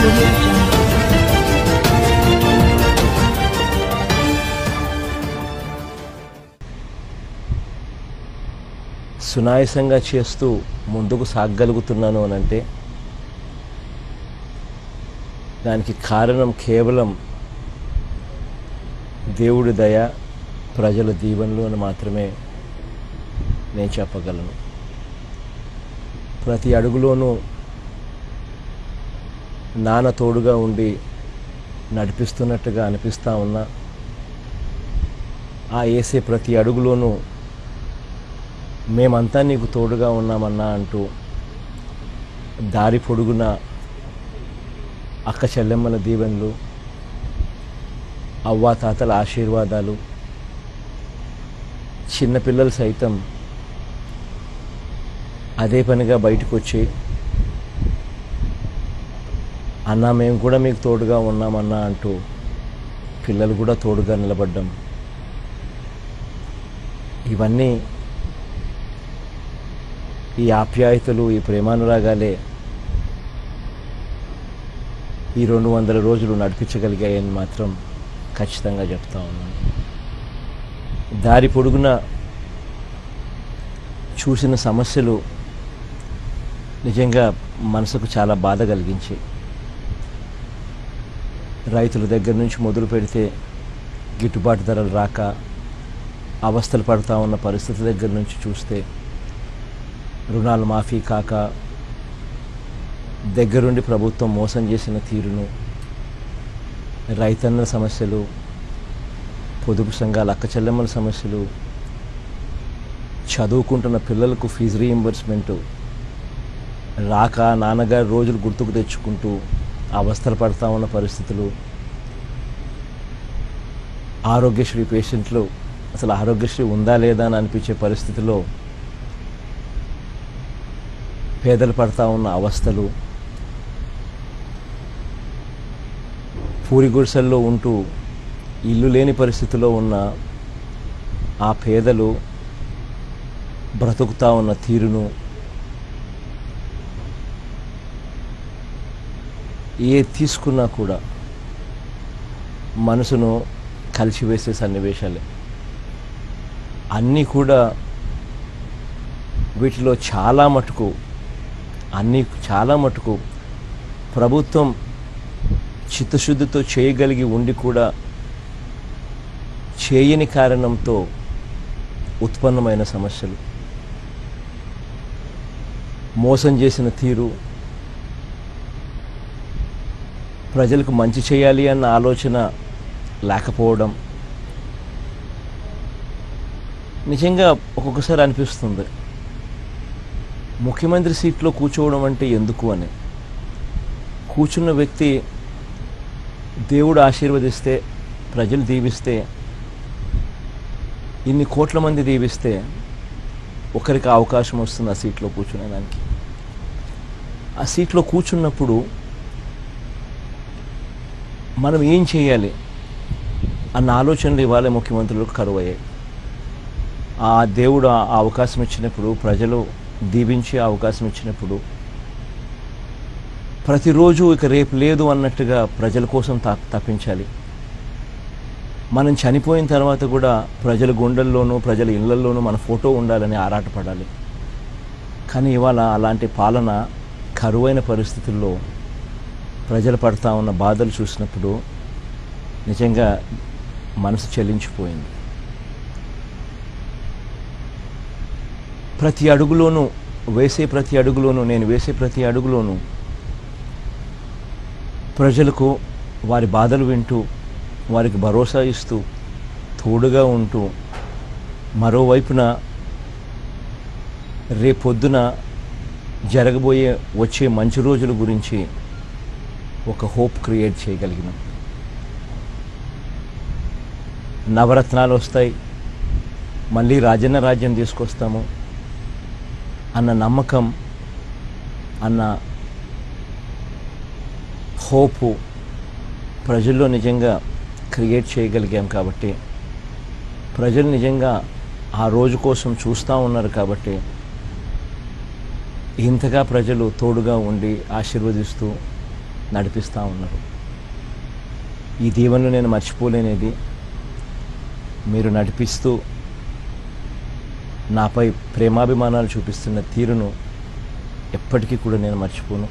audio jungle. సునాయాసంగా చేస్తూ ముందుకు సాగగలుగుతున్నాను అనంటే దానికి కారణం కేవలం దేవుడి దయ, ప్రజల దీవెనలు అని మాత్రమే నేను చెప్పగలను. ప్రతి అడుగులోనూ నాన్న తోడుగా ఉండి నడిపిస్తున్నట్టుగా అనిపిస్తూ ఉన్నా ఆ వేసే ప్రతి అడుగులోనూ మేమంతా నీకు తోడుగా ఉన్నామన్నా అంటూ దారి పొడుగున అక్క చెల్లెమ్మల దీవెనలు, అవ్వా తాతల ఆశీర్వాదాలు, చిన్నపిల్లలు సైతం అదే పనిగా బయటకు వచ్చి అన్నా మేము కూడా మీకు తోడుగా ఉన్నామన్నా అంటూ పిల్లలు కూడా తోడుగా నిలబడ్డం, ఇవన్నీ ఈ ఆప్యాయతలు, ఈ ప్రేమానురాగాలే ఈ 200 రోజులు నడిపించగలిగాయని మాత్రం ఖచ్చితంగా చెప్తా ఉన్నాను. దారి పొడుగున చూసిన సమస్యలు నిజంగా మనసుకు చాలా బాధ కలిగించి, రైతుల దగ్గర నుంచి మొదలు పెడితే గిట్టుబాటు ధరలు రాక అవస్థలు పడుతూ ఉన్న పరిస్థితి దగ్గర నుంచి చూస్తే రుణాలు మాఫీ కాక దగ్గరుండి ప్రభుత్వం మోసం చేసిన తీరును, రైతన్నల సమస్యలు, పొదుపు సంఘాల అక్క చెల్లెమ్మల సమస్యలు, చదువుకుంటున్న పిల్లలకు ఫీజు రీయింబర్స్మెంటు రాక నాన్నగారు రోజులు గుర్తుకు తెచ్చుకుంటూ అవస్థలు పడుతూ ఉన్న పరిస్థితులు, ఆరోగ్యశ్రీ పేషెంట్లు అసలు ఆరోగ్యశ్రీ ఉందా లేదా అని అనిపించే పరిస్థితిలో పేదలు పడతా ఉన్న అవస్థలు, పూరి గుడిసెల్లో ఉంటూ ఇల్లు లేని పరిస్థితిలో ఉన్న ఆ పేదలు బ్రతుకుతా ఉన్న తీరును, ఏ తీసుకున్నా కూడా మనసును కలిసివేసే సన్నివేశాలే. అన్నీ కూడా వీటిలో చాలా మటుకు ప్రభుత్వం చిత్తశుద్ధితో చేయగలిగి ఉండి కూడా చేయని కారణంతో ఉత్పన్నమైన సమస్యలు, మోసం చేసిన తీరు, ప్రజలకు మంచి చేయాలి అన్న ఆలోచన లేకపోవడం, నిజంగా ఒక్కొక్కసారి అనిపిస్తుంది ముఖ్యమంత్రి సీట్లో కూర్చోవడం అంటే ఎందుకు అని. కూర్చున్న వ్యక్తి దేవుడు ఆశీర్వదిస్తే, ప్రజలు దీవిస్తే, ఇన్ని కోట్ల మంది దీవిస్తే ఒకరికి అవకాశం వస్తుంది ఆ సీట్లో కూర్చునేదానికి. ఆ సీట్లో కూర్చున్నప్పుడు మనం ఏం చేయాలి అన్న ఆలోచనలు ఇవాళ ముఖ్యమంత్రులకు కరువయ్యాయి. ఆ దేవుడు ఆ అవకాశం ఇచ్చినప్పుడు, ప్రజలు దీవించి అవకాశం ఇచ్చినప్పుడు ప్రతిరోజు ఇక రేపు లేదు అన్నట్టుగా ప్రజల కోసం తప్పించాలి. మనం చనిపోయిన తర్వాత కూడా ప్రజల గుండెల్లోనూ ప్రజల ఇళ్లల్లోనూ మన ఫోటో ఉండాలని ఆరాటపడాలి. కానీ ఇవాళ అలాంటి పాలన కరువైన పరిస్థితుల్లో ప్రజలు పడతా ఉన్న బాధలు చూసినప్పుడు నిజంగా మనసు చెల్లించిపోయింది. ప్రతి అడుగులోనూ నేను వేసే ప్రతి అడుగులోనూ ప్రజలకు వారి బాధలు వింటూ, వారికి భరోసా ఇస్తూ, తోడుగా ఉంటూ, మరోవైపున రేపొద్దున జరగబోయే వచ్చే మంచి రోజుల గురించి ఒక హోప్ క్రియేట్ చేయగలిగినాం. నవరత్నాలు వస్తాయి, మళ్ళీ రాజన్న రాజ్యం తీసుకొస్తాము అన్న నమ్మకం, అన్న హోపు ప్రజల్లో నిజంగా క్రియేట్ చేయగలిగాం. కాబట్టి ప్రజలు నిజంగా ఆ రోజు కోసం చూస్తూ ఉన్నారు. కాబట్టి ఇంతగా ప్రజలు తోడుగా ఉండి ఆశీర్వదిస్తూ నడిపిస్తూ ఉన్నారు. ఈ దీవెనలు నేను మర్చిపోలేనిది. మీరు నడిపిస్తూ నాపై ప్రేమాభిమానాలు చూపిస్తున్న తీరును ఎప్పటికీ కూడా నేను మర్చిపోను.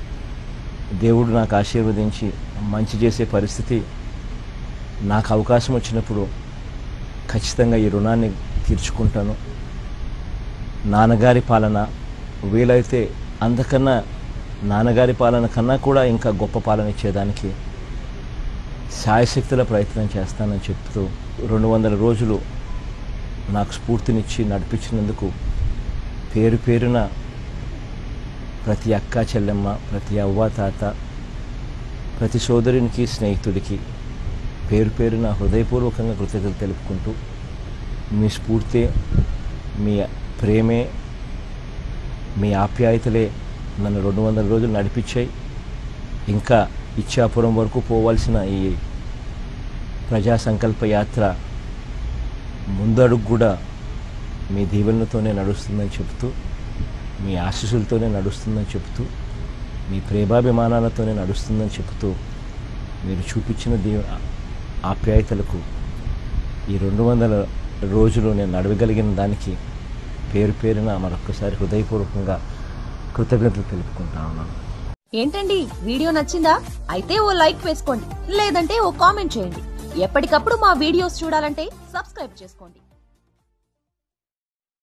దేవుడు నాకు ఆశీర్వదించి మంచి చేసే పరిస్థితి నాకు అవకాశం వచ్చినప్పుడు ఖచ్చితంగా ఈ రుణాన్ని తీర్చుకుంటాను. నాన్నగారి పాలన వీలైతే అంతకన్నా నాన్నగారి పాలన కన్నా కూడా ఇంకా గొప్ప పాలన ఇచ్చేదానికి శాయశక్తుల ప్రయత్నం చేస్తానని చెప్తూ 200 రోజులు నాకు స్ఫూర్తినిచ్చి నడిపించినందుకు పేరు పేరున ప్రతి అక్క చెల్లెమ్మ, ప్రతి అవ్వ తాత, ప్రతి సోదరునికి స్నేహితుడికి పేరు పేరున హృదయపూర్వకంగా కృతజ్ఞతలు తెలుపుకుంటూ, మీ స్ఫూర్తే, మీ ప్రేమే, మీ ఆప్యాయతలే నన్ను 200 రోజులు నడిపించాయి. ఇంకా ఇచ్చాపురం వరకు పోవాల్సిన ఈ ప్రజా సంకల్ప యాత్ర ముందడుగు కూడా మీ దీవెనలతోనే నడుస్తుందని చెబుతూ, మీ ఆశీస్సులతోనే నడుస్తుందని చెబుతూ, మీ ప్రేమాభిమానాలతోనే నడుస్తుందని చెబుతూ, మీరు చూపించిన ఆప్యాయతలకు ఈ 200 రోజులు నేను నడవగలిగిన దానికి పేరు పేరున మరొకసారి హృదయపూర్వకంగా కృతజ్ఞతలు తెలుపుకుంటా ఉన్నాను. ఏంటండి, వీడియో నచ్చిందా? అయితే ఓ లైక్ వేసుకోండి, లేదంటే ఓ కామెంట్ చేయండి. ఎప్పటికప్పుడు మా వీడియోస్ చూడాలంటే సబ్స్క్రైబ్ చేసుకోండి.